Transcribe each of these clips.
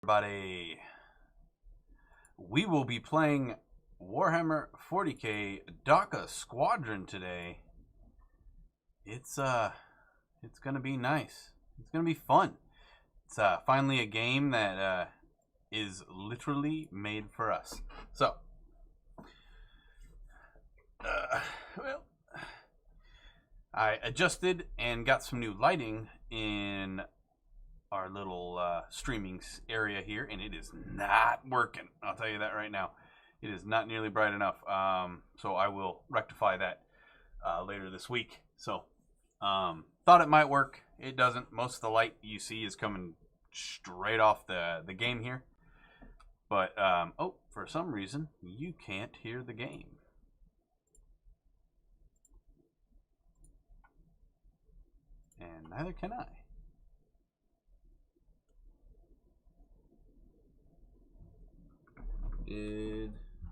everybody. We will be playing Warhammer 40k Dakka Squadron today. It's gonna be nice. It's gonna be fun. It's finally a game that is literally made for us. So, well, I adjusted and got some new lighting in our little streaming area here, and it is not working. I'll tell you that right now. It is not nearly bright enough. So I will rectify that later this week. So thought it might work. It doesn't. Most of the light you see is coming straight off the game here. But oh, for some reason you can't hear the game. And neither can I.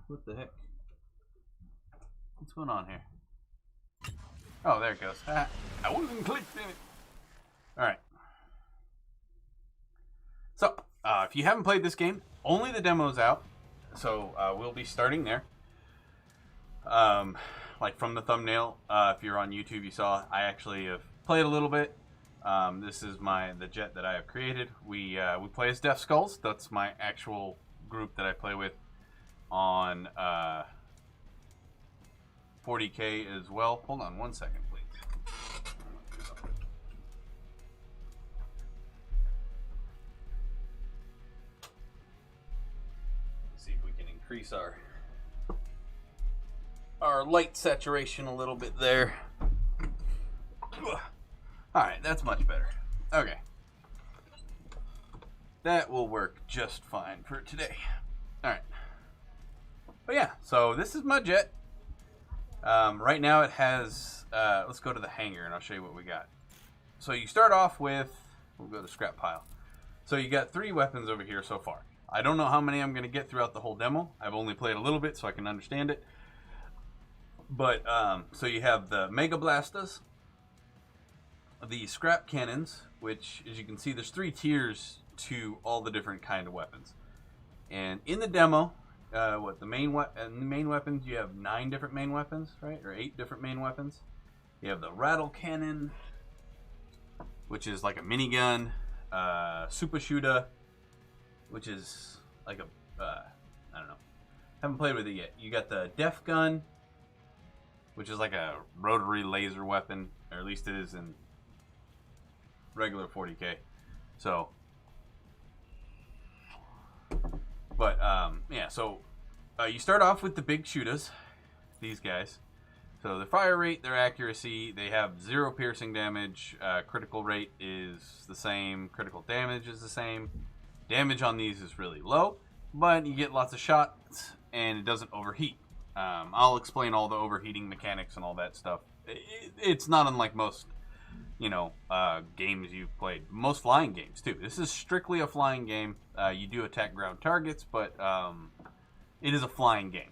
What the heck? What's going on here? Oh, there it goes. I wasn't clicked in it. Alright. So, if you haven't played this game, only the demo's out. So, we'll be starting there. Like from the thumbnail, if you're on YouTube, you saw I actually have played a little bit. This is the jet that I have created. We play as Death Skulls. That's my actual group that I play with on 40k as well. Hold on one second, please. Let's see if we can increase our light saturation a little bit there. Alright, that's much better. Okay. That will work just fine for today. Alright. But yeah, so this is my jet. Right now it has, let's go to the hangar and I'll show you what we got. So you start off with, we'll go to scrap pile. So you got 3 weapons over here so far. I don't know how many I'm going to get throughout the whole demo. I've only played a little bit so I can understand it. But, so you have the Mega Blastas, the scrap cannons, which as you can see there's 3 tiers to all the different kind of weapons. And in the demo, the main weapons, you have 9 different main weapons, right? Or 8 different main weapons. You have the rattle cannon, which is like a minigun, super shooter, which is like a, I don't know, haven't played with it yet. You got the def gun, which is like a rotary laser weapon, or at least it is in regular 40k. So, but yeah, so you start off with the big shooters, these guys. So the fire rate, their accuracy, they have 0 piercing damage. Critical rate is the same. Critical damage is the same. Damage on these is really low, but you get lots of shots and it doesn't overheat. I'll explain all the overheating mechanics and all that stuff. It's not unlike most, you know, games you've played. Most flying games too. This is strictly a flying game. You do attack ground targets, but it is a flying game.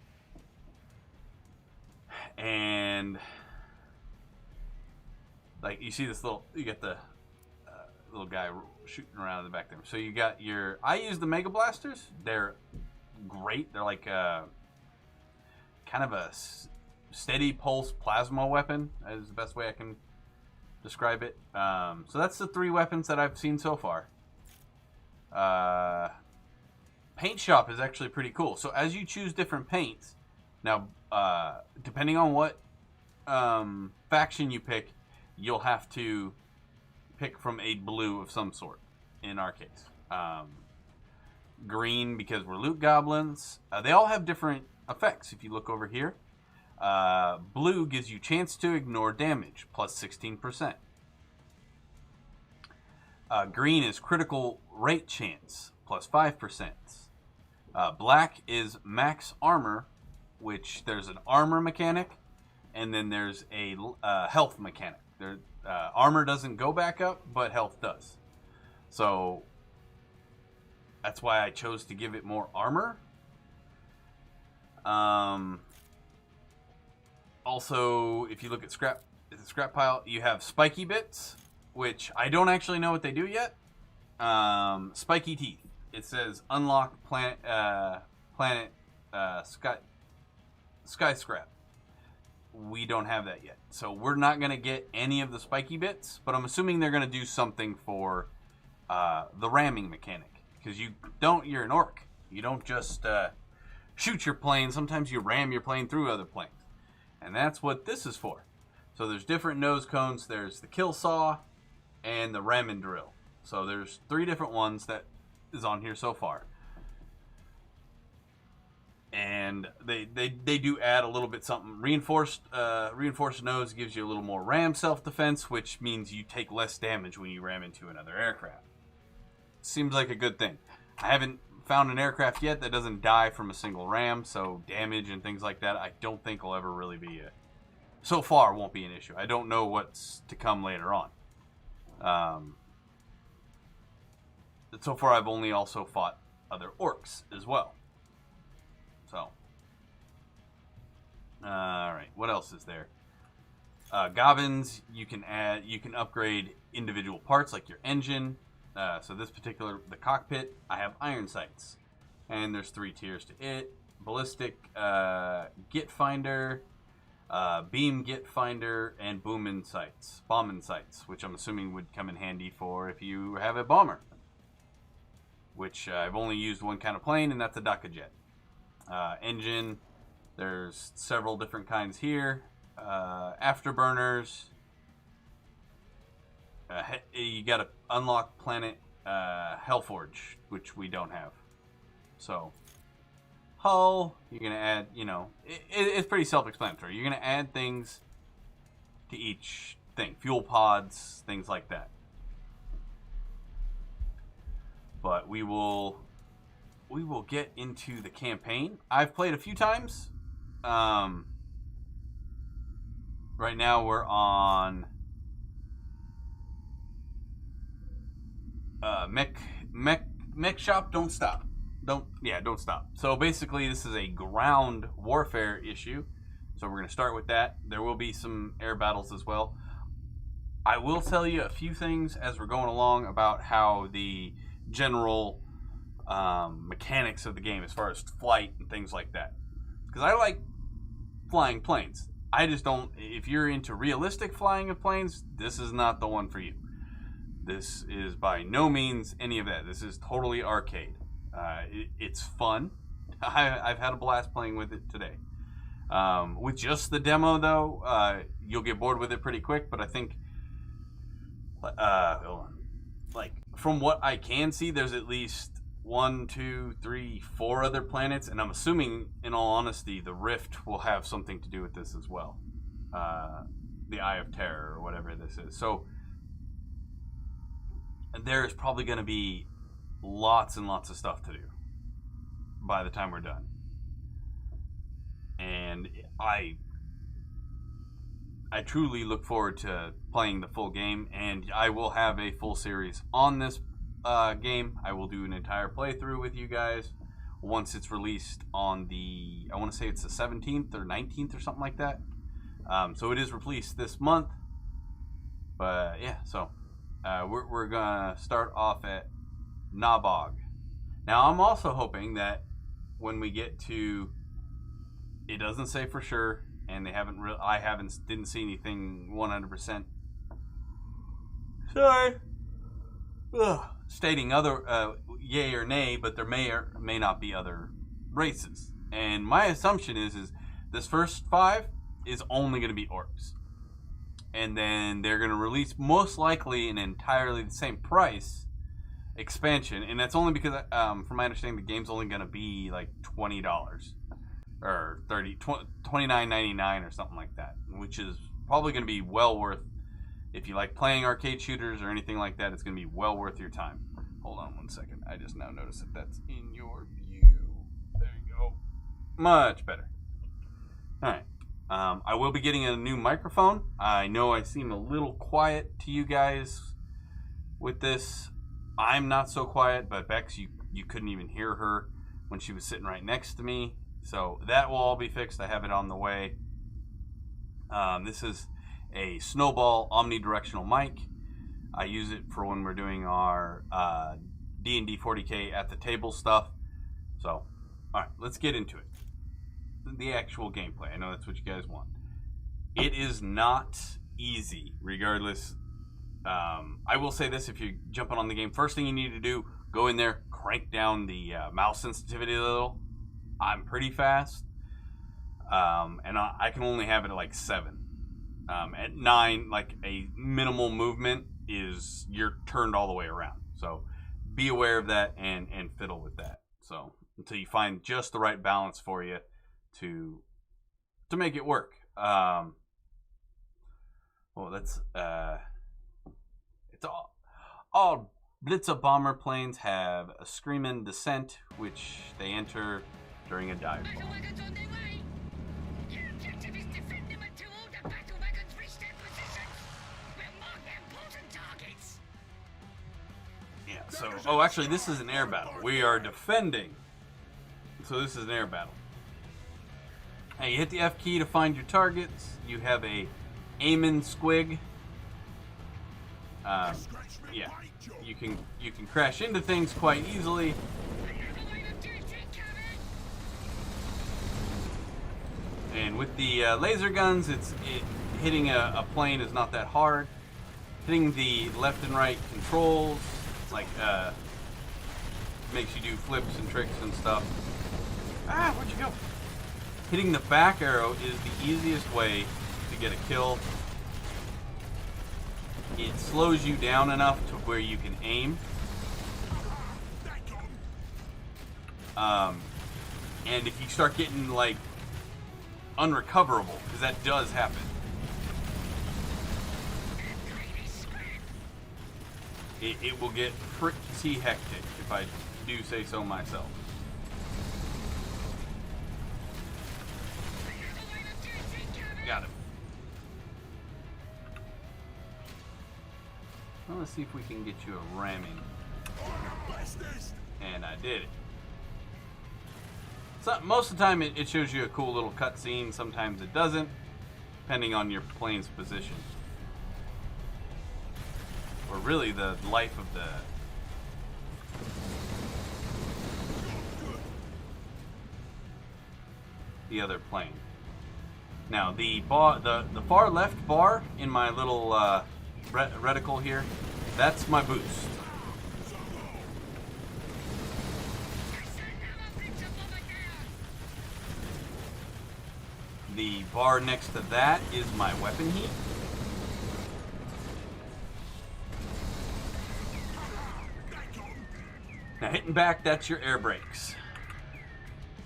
And like you see this you get the little guy shooting around in the back there. So you got I use the Mega Blasters. They're great. They're like kind of a steady pulse plasma weapon is the best way I can describe it. So that's the 3 weapons that I've seen so far. Paint shop is actually pretty cool. So as you choose different paints, now depending on what faction you pick, you'll have to pick from a blue of some sort. In our case, green because we're loot goblins. They all have different effects. If you look over here, blue gives you chance to ignore damage, plus 16%. Green is critical rate chance, plus 5%. Black is max armor, which there's an armor mechanic, and then there's a health mechanic. Armor doesn't go back up, but health does. So that's why I chose to give it more armor. Also, if you look at the scrap pile, you have spiky bits, which I don't actually know what they do yet. Spiky teeth it says unlock sky scrap. We don't have that yet, so we're not gonna get any of the spiky bits. But I'm assuming they're gonna do something for the ramming mechanic, because you're an orc. You don't just shoot your plane. Sometimes you ram your plane through other planes, and that's what this is for. So there's different nose cones. There's the kill saw and the ramming drill. So there's 3 different ones that is on here so far. And they do add a little bit something. Reinforced nose gives you a little more ram self-defense, which means you take less damage when you ram into another aircraft. Seems like a good thing. I haven't found an aircraft yet that doesn't die from a single ram, so damage and things like that I don't think will ever really be so far won't be an issue. I don't know what's to come later on. So far I've only also fought other orcs as well. So, alright, what else is there? Goblins, you can upgrade individual parts like your engine. So this particular, the cockpit, I have iron sights. And there's 3 tiers to it. Ballistic, Git Finder, Beam Git Finder, and bombing sights, which I'm assuming would come in handy for if you have a bomber. Which I've only used one kind of plane, and that's a Dakka jet. Engine, there's several different kinds here. Afterburners. You got to unlock planet Hellforge, which we don't have. So, hull, you're going to add, it's pretty self-explanatory. You're going to add things to each thing. Fuel pods, things like that. But we will get into the campaign. I've played a few times. Right now we're on mech shop. Don't stop. Don't stop. So basically this is a ground warfare issue. So we're going to start with that. There will be some air battles as well. I will tell you a few things as we're going along about how the general mechanics of the game as far as flight and things like that, because I like flying planes. I just don't. If you're into realistic flying of planes, this is not the one for you. This is by no means any of that. This is totally arcade. It's fun. I've had a blast playing with it today. With just the demo though, you'll get bored with it pretty quick, but I think like from what I can see, there's at least 1, 2, 3, 4 other planets, and I'm assuming, in all honesty, the Rift will have something to do with this as well. The Eye of Terror, or whatever this is. So there's probably going to be lots and lots of stuff to do by the time we're done. And I truly look forward to playing the full game, and I will have a full series on this game. I will do an entire playthrough with you guys once it's released on the, I want to say it's the 17th or 19th or something like that. So it is released this month. But yeah, so we're gonna start off at Nabog. Now I'm also hoping that when we get to, it doesn't say for sure, and didn't see anything 100%. Sorry. Stating other yay or nay, but there may or may not be other races. And my assumption is this first 5 is only going to be orcs. And then they're going to release most likely an entirely the same price expansion, and that's only because from my understanding the game's only going to be like $20 or $29.99 or something like that, which is probably going to be well worth. If you like playing arcade shooters or anything like that, it's going to be well worth your time. Hold on one second. I just now noticed that that's in your view. There you go. Much better. All right. I will be getting a new microphone. I know I seem a little quiet to you guys with this. I'm not so quiet, but Bex, you couldn't even hear her when she was sitting right next to me. So that will all be fixed. I have it on the way. This is a Snowball omnidirectional mic. I use it for when we're doing our D&D 40K at the table stuff. So, alright, let's get into it. The actual gameplay. I know that's what you guys want. It is not easy, regardless. I will say this, if you're jumping on the game, first thing you need to do, go in there, crank down the mouse sensitivity a little. I'm pretty fast. And I can only have it at like 7. At 9, like a minimal movement is you're turned all the way around. So be aware of that and fiddle with that. So until you find just the right balance for you to make it work. Well, that's it's all Blitzer bomber planes have a screaming descent, which they enter during a dive bomb. Yeah, so, oh, actually, this is an air battle. We are defending. So this is an air battle. Hey, you hit the F key to find your targets. You have a aiming squig. Yeah, you can crash into things quite easily. And with the laser guns, hitting a plane is not that hard. Hitting the left and right controls, like makes you do flips and tricks and stuff. Ah, where'd you go? Hitting the back arrow is the easiest way to get a kill. It slows you down enough to where you can aim. And if you start getting like unrecoverable, because that does happen. It will get pretty hectic, if I do say so myself. Got him. Well, let's see if we can get you a ramming. And I did it. So, most of the time it shows you a cool little cutscene. Sometimes it doesn't, depending on your plane's position. Or really the life of the other plane. Now the far left bar in my little reticle here, that's my boost. The bar next to that is my weapon heat. Now hitting back, that's your air brakes.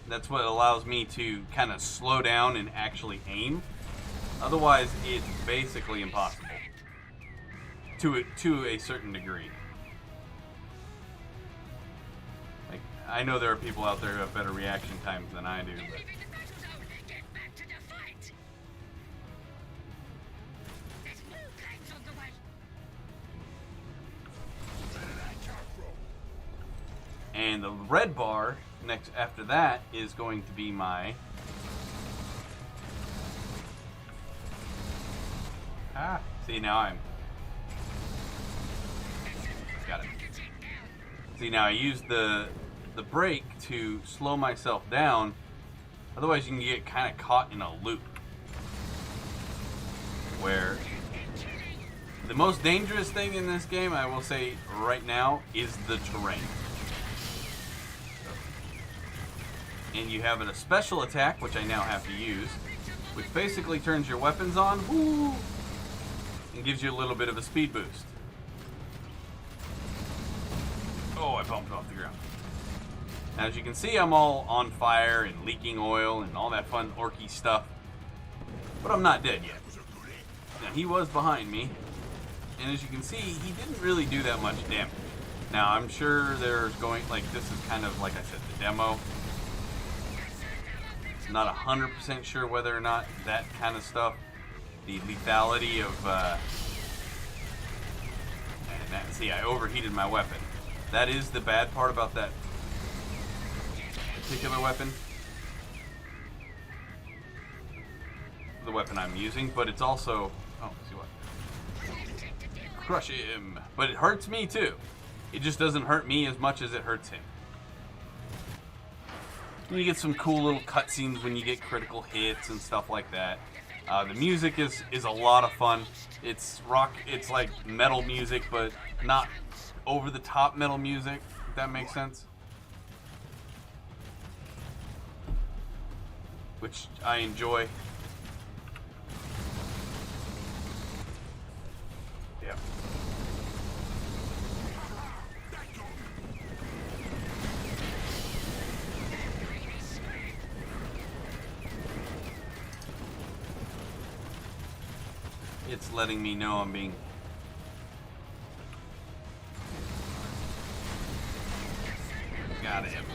That's what allows me to kind of slow down and actually aim. Otherwise, it's basically impossible to a certain degree. Like, I know there are people out there who have better reaction times than I do, but and the red bar next after that is going to be my see, now I'm got it. See, now I use the brake to slow myself down. Otherwise you can get kind of caught in a loop where the most dangerous thing in this game, I will say right now, is the terrain. And you have a special attack, which I now have to use, which basically turns your weapons on, woo, and gives you a little bit of a speed boost. Oh, I bumped off the ground. Now, as you can see, I'm all on fire and leaking oil and all that fun orky stuff, but I'm not dead yet. Now, he was behind me, and as you can see, he didn't really do that much damage. Now, I'm sure there's going, like, this is kind of, like I said, the demo. Not 100% sure whether or not that kind of stuff, the lethality of, see, I overheated my weapon. That is the bad part about that particular weapon. The weapon I'm using, but it's also, oh, see what? Crush him. But it hurts me too. it just doesn't hurt me as much as it hurts him. You get some cool little cutscenes when you get critical hits and stuff like that. The music is a lot of fun. It's rock. It's like metal music, but not over the top metal music. If that makes sense. Which I enjoy. Yeah. It's letting me know I'm being... Got him.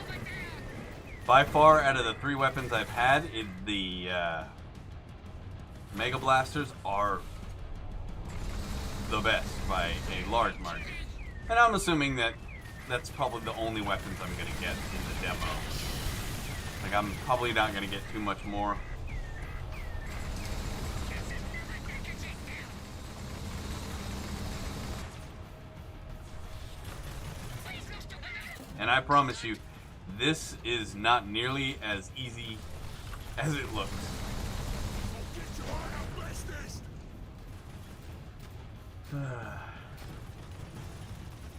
By far, out of the 3 weapons I've had, the Mega Blasters are the best by a large margin. And I'm assuming that that's probably the only weapons I'm going to get in the demo. Like, I'm probably not going to get too much more. And I promise you, this is not nearly as easy as it looks.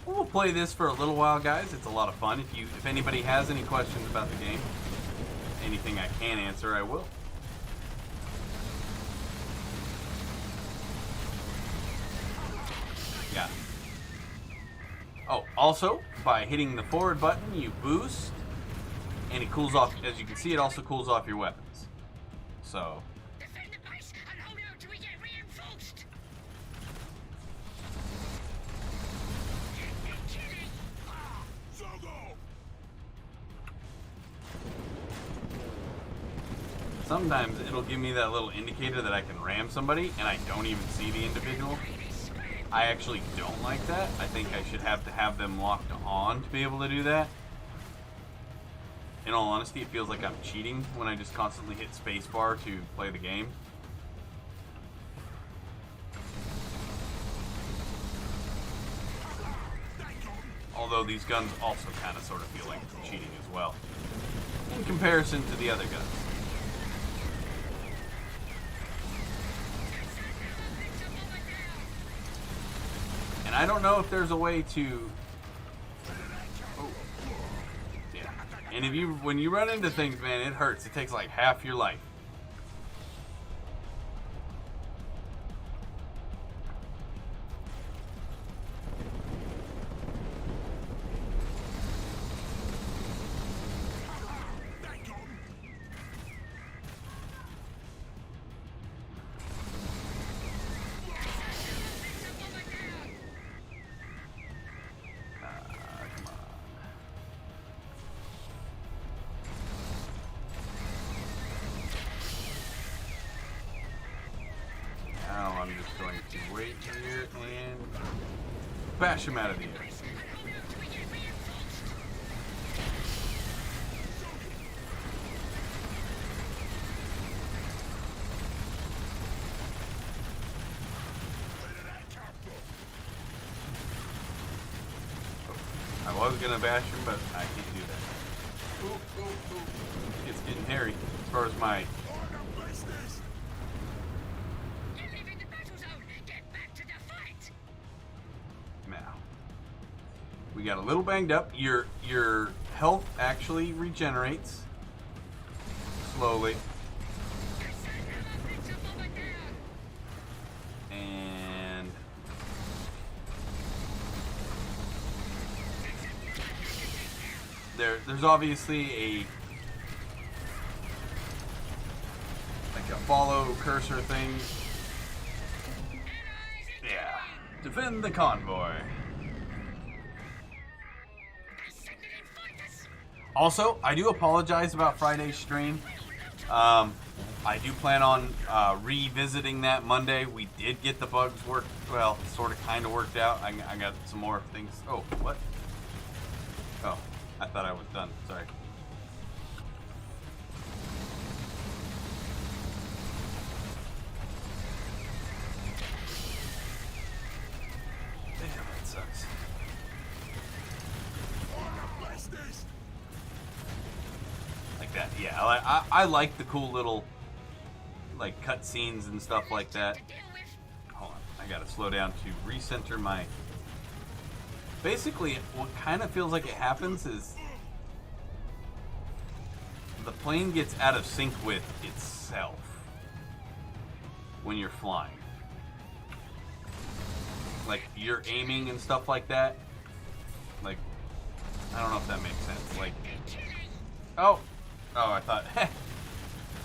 We'll play this for a little while, guys. It's a lot of fun. If anybody has any questions about the game, anything I can answer, I will. Yeah. Oh, also, by hitting the forward button, you boost, and it cools off. As you can see, it also cools off your weapons. So. Defend the base and hold out till we get reinforced. Sometimes it'll give me that little indicator that I can ram somebody, and I don't even see the individual. I actually don't like that. I think I should have to have them locked on to be able to do that. In all honesty, it feels like I'm cheating when I just constantly hit spacebar to play the game. Although these guns also kind of sort of feel like cheating as well, in comparison to the other guns. And I don't know if there's a way to... Oh. Yeah. And when you run into things, man, it hurts. It takes like half your life. I'm just going to wait here and bash him out of the air. I was gonna bash him, but I can't do that. Ooh, ooh, ooh. It's getting hairy as far as my... We got a little banged up. Your health actually regenerates slowly. And there's obviously a follow cursor thing. Yeah. Defend the convoy. Also, I do apologize about Friday's stream. I do plan on revisiting that Monday. We did get the bugs worked, well, sort of kind of worked out. I got some more things. Oh, what? Oh, I thought I was done. Sorry. Damn, that sucks. yeah, I like the cool little like cutscenes and stuff like that. Hold on, I gotta slow down to recenter my. Basically, what kind of feels like it happens is the plane gets out of sync with itself when you're flying. Like you're aiming and stuff like that. Like, I don't know if that makes sense. Like, oh, I thought, I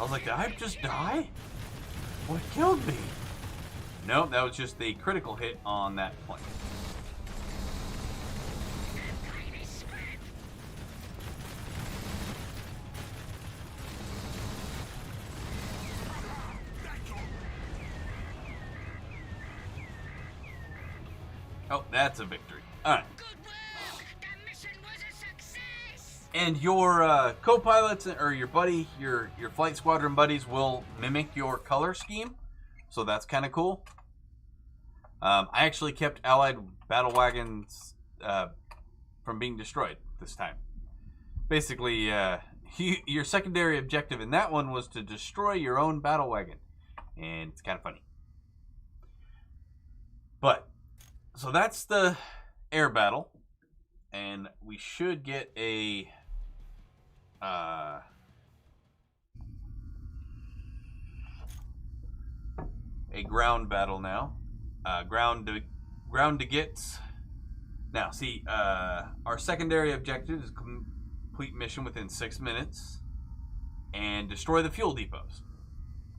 was like, did I just die? What killed me? No, that was just the critical hit on that plane. Oh, that's a victory. All right. Good work! The mission was a success! And your co-pilots or your buddy, your flight squadron buddies will mimic your color scheme, so that's kind of cool. I actually kept Allied battle wagons from being destroyed this time. Basically, your secondary objective in that one was to destroy your own battle wagon, and it's kind of funny. But so that's the air battle, and we should get a ground battle now. Ground to get. Now, see, our secondary objective is complete mission within 6 minutes and destroy the fuel depots.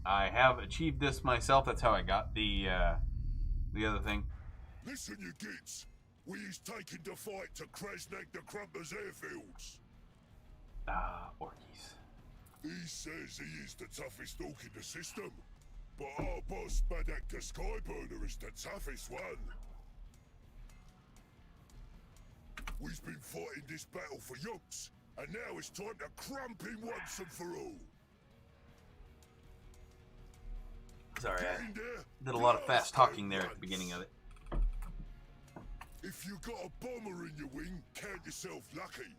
I have achieved this myself. That's how I got the other thing. Listen, you gits. We is taking the fight to Krasnag the Crumper's airfields. Orkies. He says he is the toughest orc in the system, but our boss, Dakka Skyburner, is the toughest one. We've been fighting this battle for yonks, and now it's time to crump him once and for all. Sorry, I did a lot of fast talking there at the beginning of it. If you got a bomber in your wing, count yourself lucky.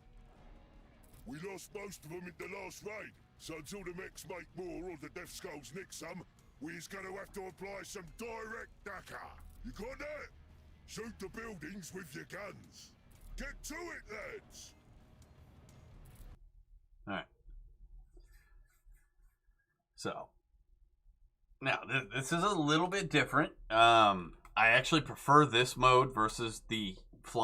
We lost most of them in the last raid, so until the mechs make more or the Death Skulls nick some, we's gonna have to apply some direct Dakka. You got that? Shoot the buildings with your guns. Get to it, lads! Alright. So, now, this is a little bit different. I actually prefer this mode versus the